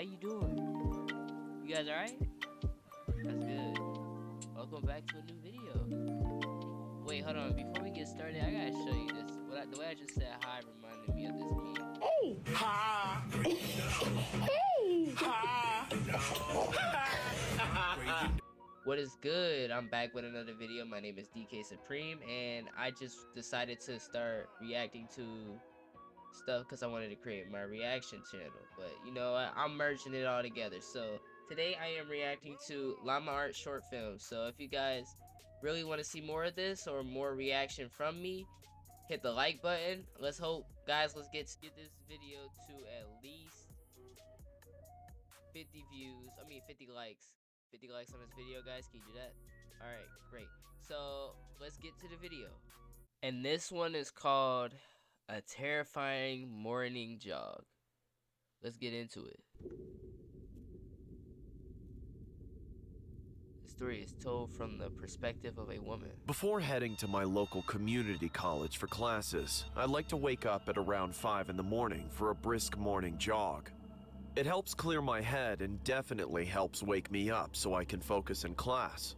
you doing? You guys alright? That's good. Welcome back to a new video. Wait, hold on. Before we get started, I gotta show you this. The way I just said hi reminded me of this meme. Hey! Ha! Hey! Ha! What is good? I'm back with another video. My name is DK Supreme, and I just decided to start reacting to stuff because I wanted to create my reaction channel. But you know, I'm merging it all together. So today I am reacting to Llama art short films. So if you guys really want to see more of this or more reaction from me, hit the like button. Let's hope, guys, let's get this video to at least 50 views. 50 likes. 50 likes on this video, guys. Can you do that? Alright, great. So let's get to the video. And this one is called A Terrifying Morning Jog. Let's get into it. The story is told from the perspective of a woman. Before heading to my local community college for classes, I like to wake up at around 5 in the morning for a brisk morning jog. It helps clear my head and definitely helps wake me up so I can focus in class.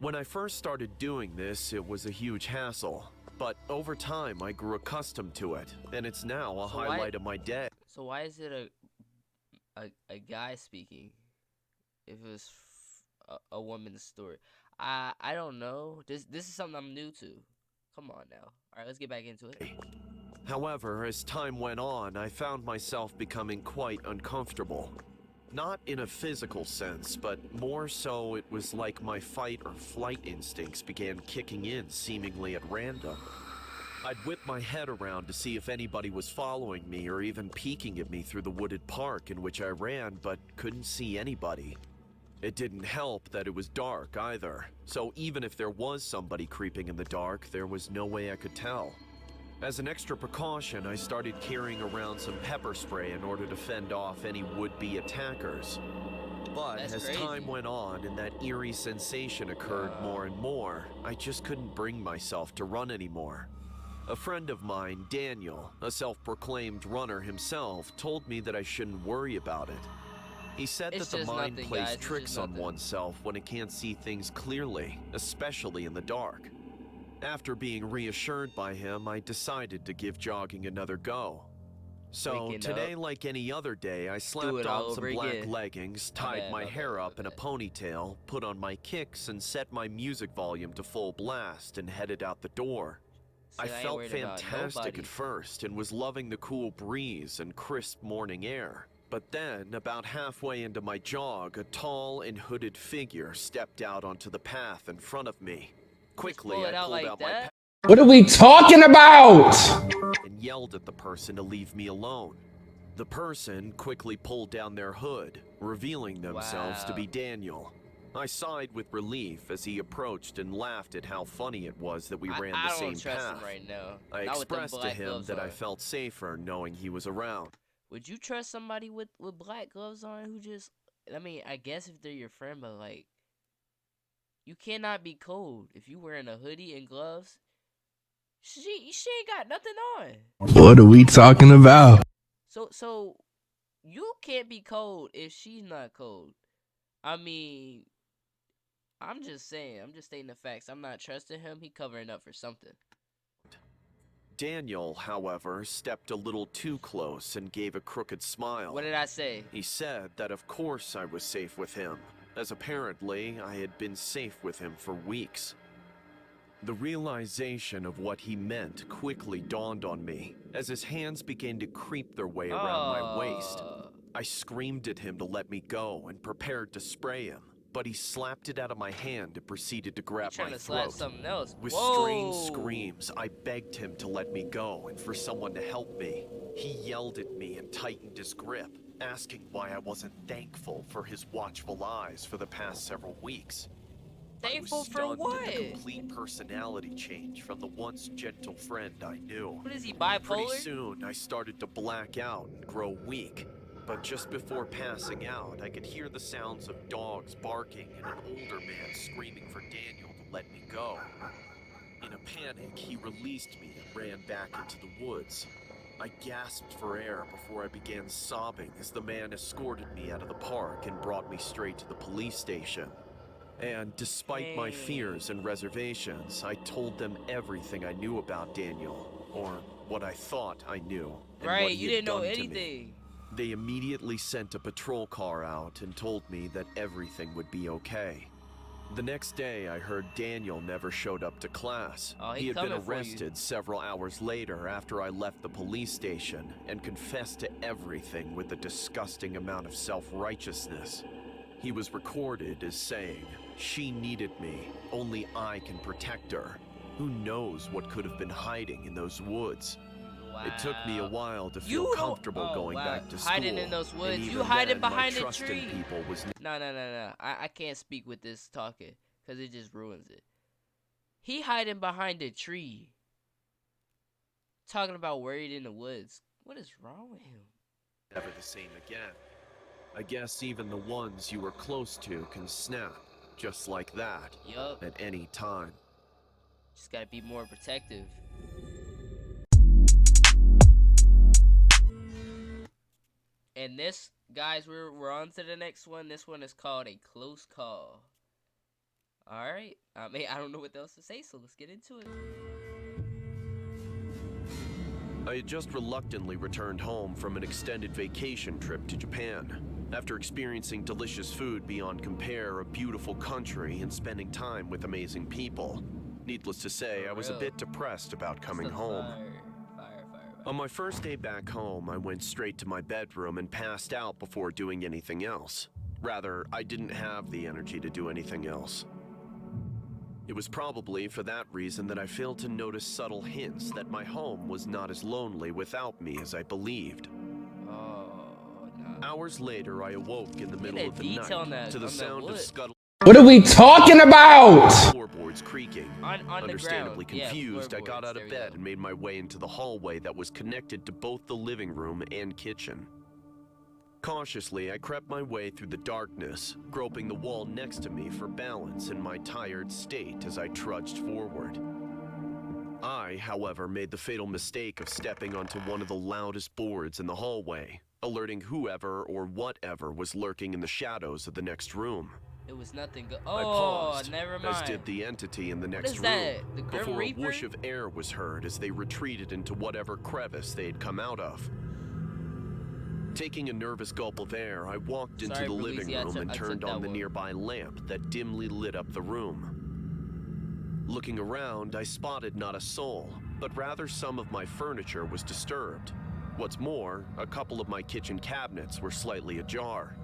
When I first started doing this, it was a huge hassle, but over time I grew accustomed to it, and it's now a highlight of my day. So why is it a guy speaking if it was a woman's story? I don't know. This is something I'm new to. Come on now. All right, let's get back into it. However, as time went on, I found myself becoming quite uncomfortable. Not in a physical sense, but more so it was like my fight or flight instincts began kicking in seemingly at random. I'd whip my head around to see if anybody was following me or even peeking at me through the wooded park in which I ran, but couldn't see anybody. It didn't help that it was dark either, so even if there was somebody creeping in the dark, there was no way I could tell. As an extra precaution, I started carrying around some pepper spray in order to fend off any would-be attackers. But as time went on and that eerie sensation occurred more and more, I just couldn't bring myself to run anymore. A friend of mine, Daniel, a self-proclaimed runner himself, told me that I shouldn't worry about it. He said that the mind plays tricks on oneself when it can't see things clearly, especially in the dark. After being reassured by him, I decided to give jogging another go. So today, like any other day, I slapped on some black leggings, tied my hair up in a ponytail, put on my kicks, and set my music volume to full blast and headed out the door. I felt fantastic at first and was loving the cool breeze and crisp morning air. But then, about halfway into my jog, a tall and hooded figure stepped out onto the path in front of me. Quickly, I pulled out my What are we talking about? And yelled at the person to leave me alone. The person quickly pulled down their hood, revealing themselves to be Daniel. I sighed with relief as he approached and laughed at how funny it was that we ran the same path. I expressed to him that I felt safer knowing he was around. Would you trust somebody with black gloves on who just, I guess if they're your friend, but like, you cannot be cold if you wearing a hoodie and gloves. She ain't got nothing on. What are we talking about? So you can't be cold if she's not cold. I'm just saying. I'm just stating the facts. I'm not trusting him. He covering up for something. Daniel, however, stepped a little too close and gave a crooked smile. What did I say? He said that of course I was safe with him, as apparently I had been safe with him for weeks. The realization of what he meant quickly dawned on me, as his hands began to creep their way around my waist. I screamed at him to let me go and prepared to spray him, but he slapped it out of my hand and proceeded to grab my throat. With strained screams, I begged him to let me go and for someone to help me. He yelled at me and tightened his grip, asking why I wasn't thankful for his watchful eyes for the past several weeks. Thankful for what? At the complete personality change from the once gentle friend I knew. What is he, bipolar? Pretty soon, I started to black out and grow weak. But just before passing out, I could hear the sounds of dogs barking and an older man screaming for Daniel to let me go. In a panic, he released me and ran back into the woods. I gasped for air before I began sobbing as the man escorted me out of the park and brought me straight to the police station. And despite my fears and reservations, I told them everything I knew about Daniel, or what I thought I knew, and what Right, he you had didn't know done to me. anything. They immediately sent a patrol car out and told me that everything would be okay. The next day, I heard Daniel never showed up to class. Oh, He had been coming for you. arrested several hours later after I left the police station and confessed to everything with a disgusting amount of self-righteousness. He was recorded as saying, "She needed me. Only I can protect her. Who knows what could have been hiding in those woods?" Wow. It took me a while to feel comfortable going back to school. Hiding in those woods. and You even hiding then, my behind a trust in tree. people was No. I can't speak with this talking because it just ruins it. He hiding behind a tree. Talking about worried in the woods. What is wrong with him? never the same again. I guess even the ones you were close to can snap, just like that, Yup. at any time. Just gotta be more protective. And this, guys, we're on to the next one. This one is called A Close Call. Alright. I mean, I don't know what else to say, so let's get into it. I had just reluctantly returned home from an extended vacation trip to Japan. After experiencing delicious food beyond compare, a beautiful country, and spending time with amazing people. Needless to say, I was a bit depressed about coming home. Fire. On my first day back home, I went straight to my bedroom and passed out before doing anything else. Rather, I didn't have the energy to do anything else. It was probably for that reason that I failed to notice subtle hints that my home was not as lonely without me as I believed. Oh, no. Hours later, I awoke in the middle of the detail on night that- to the on that sound of wood. scuttle What are we talking about? floorboards creaking. On the Understandably ground. Yeah, confused, I got floorboards. out There of we bed go. and made my way into the hallway that was connected to both the living room and kitchen. Cautiously, I crept my way through the darkness, groping the wall next to me for balance in my tired state as I trudged forward. I, however, made the fatal mistake of stepping onto one of the loudest boards in the hallway, alerting whoever or whatever was lurking in the shadows of the next room. It was nothing good. I Oh, paused, never as mind. did the entity in the What next is room, that? The Grim before Reaper? a whoosh of air was heard as they retreated into whatever crevice they had come out of. Taking a nervous gulp of air, I walked into Sorry, the living Breezy, I room took- and I took turned that on the one. nearby lamp that dimly lit up the room. Looking around, I spotted not a soul, but rather some of my furniture was disturbed. What's more, a couple of my kitchen cabinets were slightly ajar.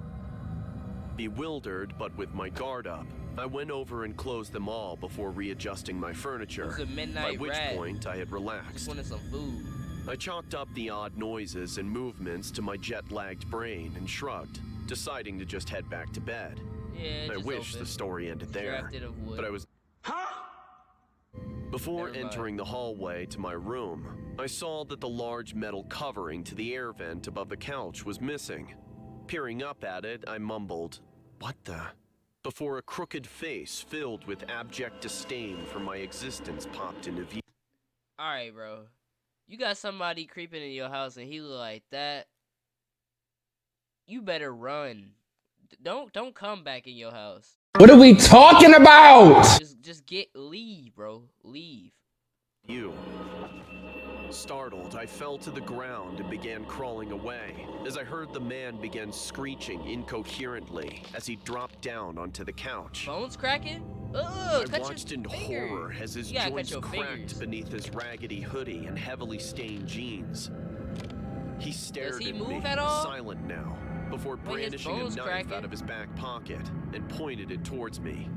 Bewildered, but with my guard up, I went over and closed them all before readjusting my furniture, It was a by midnight which rat. point I had Just relaxed. wanted some food. I chalked up the odd noises and movements to my jet-lagged brain and shrugged, deciding to just head back to bed. Yeah, I just wish open. the story ended there, Drafted of wood. but I was... Before Never mind. entering the hallway to my room, I saw that the large metal covering to the air vent above the couch was missing. Peering up at it, I mumbled, "What the?" before a crooked face filled with abject disdain for my existence popped into view. Alright, bro. You got somebody creeping in your house and he look like that. You better run. Don't come back in your house. What are we talking about? Just leave, bro. Leave. Startled, I fell to the ground and began crawling away as I heard the man begin screeching incoherently as he dropped down onto the couch. Bones cracking? Ugh, I cut watched in your finger. horror as his You gotta cut joints your cracked fingers. beneath his raggedy hoodie and heavily stained jeans. He stared he at move me, at all? silent now, before his brandishing a bones knife cracking? out of his back pocket and pointed it towards me.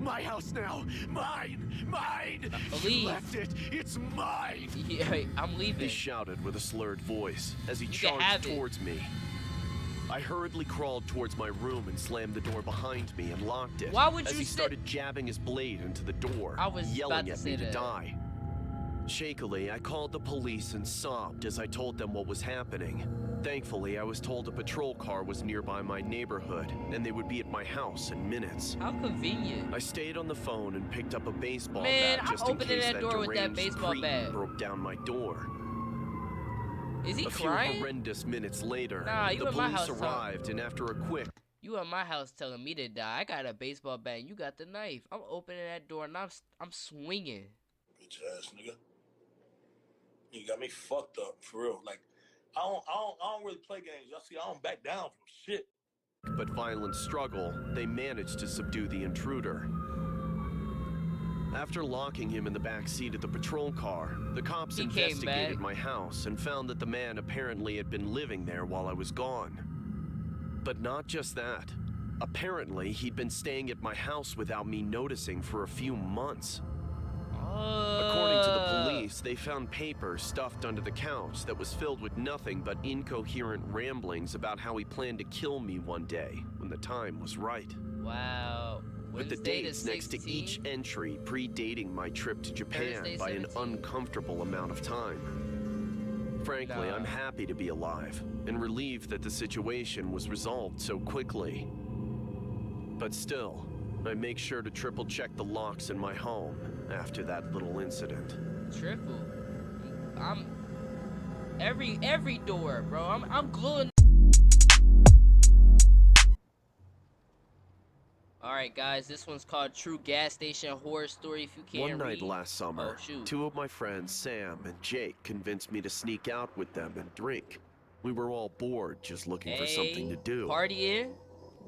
My house now! Mine! Mine! Leave. You left it! It's mine! Yeah, I'm leaving. He shouted with a slurred voice as he can have charged it. towards me. I hurriedly crawled towards my room and slammed the door behind me and locked it. Why would as you he sit- started jabbing his blade into the door, I was yelling about to at say me to that. die. Shakily, I called the police and sobbed as I told them what was happening. Thankfully, I was told a patrol car was nearby my neighborhood, and they would be at my house in minutes. How convenient. I stayed on the phone and picked up a baseball Man, bat I'm just in opening case that that door with that deranged baseball cretin bat. broke down my door. Is he A few crying? horrendous minutes later, Nah, you the at my police house arrived, and after a quick You at my house telling me to die. I got a baseball bat and you got the knife. I'm opening that door and I'm swinging. Bitch ass nigga. You got me fucked up for real. Like I don't really play games. Y'all see, I don't back down from shit. but violent struggle, they managed to subdue the intruder. After locking him in the back seat of the patrol car, the cops He came investigated back. my house and found that the man apparently had been living there while I was gone. But not just that. Apparently, he'd been staying at my house without me noticing for a few months. According to the police, they found paper stuffed under the couch that was filled with nothing but incoherent ramblings about how he planned to kill me one day when the time was right. Wow. With the Wednesday dates the next to each 16th? entry predating my trip to Japan Thursday, by an 17th? uncomfortable amount of time. Frankly, Nah. I'm happy to be alive and relieved that the situation was resolved so quickly. But still, I make sure to triple check the locks in my home after that little incident. Triple. I'm every door, bro. I'm gluing. Alright guys, this one's called True Gas Station Horror Story. If you can't One night read. last summer, Oh, shoot. two of my friends, Sam and Jake, convinced me to sneak out with them and drink. We were all bored, just looking for something to do. Partying.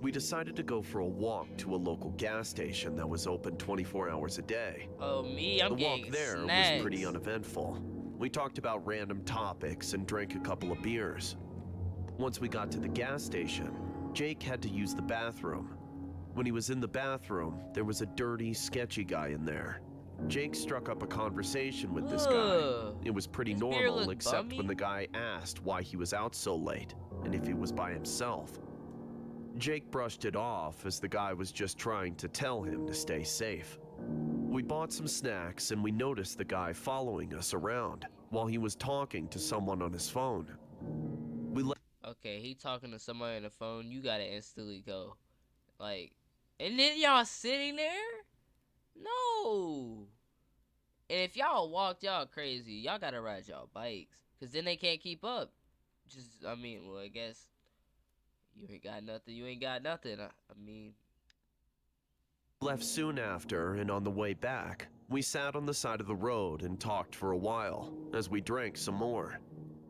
We decided to go for a walk to a local gas station that was open 24 hours a day. Oh me, I'm The walk getting there snacks. was pretty uneventful. We talked about random topics and drank a couple of beers. Once we got to the gas station, Jake had to use the bathroom. When he was in the bathroom, there was a dirty, sketchy guy in there. Jake struck up a conversation with this guy. Ugh. It was pretty This beer normal, look except bummy. when the guy asked why he was out so late and if he was by himself. Jake brushed it off as the guy was just trying to tell him to stay safe. We bought some snacks and we noticed the guy following us around while he was talking to someone on his phone. Okay, he talking to somebody on the phone. You gotta instantly go, like, and then y'all sitting there? No. And if y'all walked, y'all crazy. Y'all gotta ride y'all bikes, cause then they can't keep up. I mean, well, I guess you ain't got nothing. You ain't got nothing. I mean, Left soon after, and on the way back, we sat on the side of the road and talked for a while as we drank some more.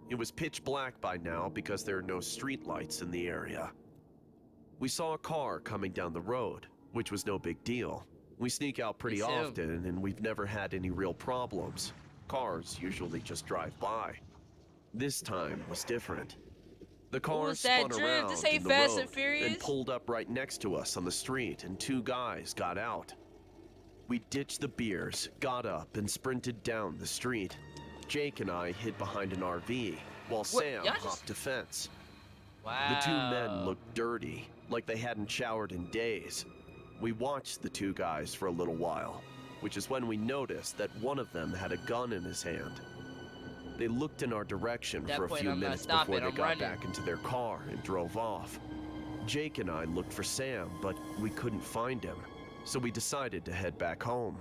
It was pitch black by now because there are no street lights in the area. We saw a car coming down the road, which was no big deal. We sneak out pretty It's him. often, and we've never had any real problems. Cars usually just drive by. This time was different. The car was that spun drift? around This ain't in the Fast road and Furious. pulled up right next to us on the street, and two guys got out. We ditched the beers, got up, and sprinted down the street. Jake and I hid behind an RV, while Sam Y'all just- hopped a fence. wow. The two men looked dirty, like they hadn't showered in days. We watched the two guys for a little while, which is when we noticed that one of them had a gun in his hand. They looked in our direction At that for a point, few I'm not minutes stopping, before they I'm got running. back into their car and drove off. Jake and I looked for Sam, but we couldn't find him, so we decided to head back home.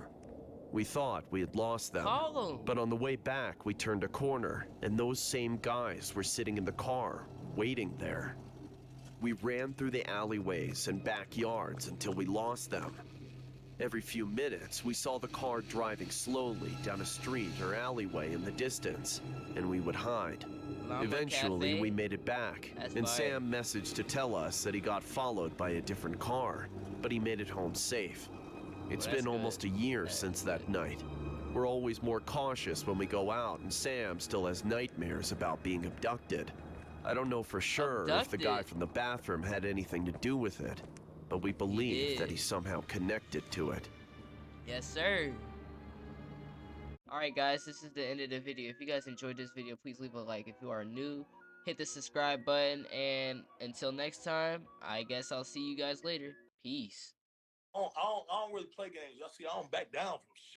We thought we had lost them, Call 'em. but on the way back we turned a corner, and those same guys were sitting in the car, waiting there. We ran through the alleyways and backyards until we lost them. Every few minutes, we saw the car driving slowly down a street or alleyway in the distance, and we would hide. Llama Eventually, Cafe? we made it back, That's and fire. Sam messaged to tell us that he got followed by a different car, but he made it home safe. It's that's been good. almost a year That's since that night. We're always more cautious when we go out, and Sam still has nightmares about being abducted. I don't know for sure if the guy Abducted? from the bathroom had anything to do with it, but we believe that did. he's somehow connected to it. Yes, sir. Alright guys, this is the end of the video. If you guys enjoyed this video, please leave a like. If you are new, hit the subscribe button. And until next time, I guess I'll see you guys later. Peace. I don't really play games. Y'all see, I don't back down from shit.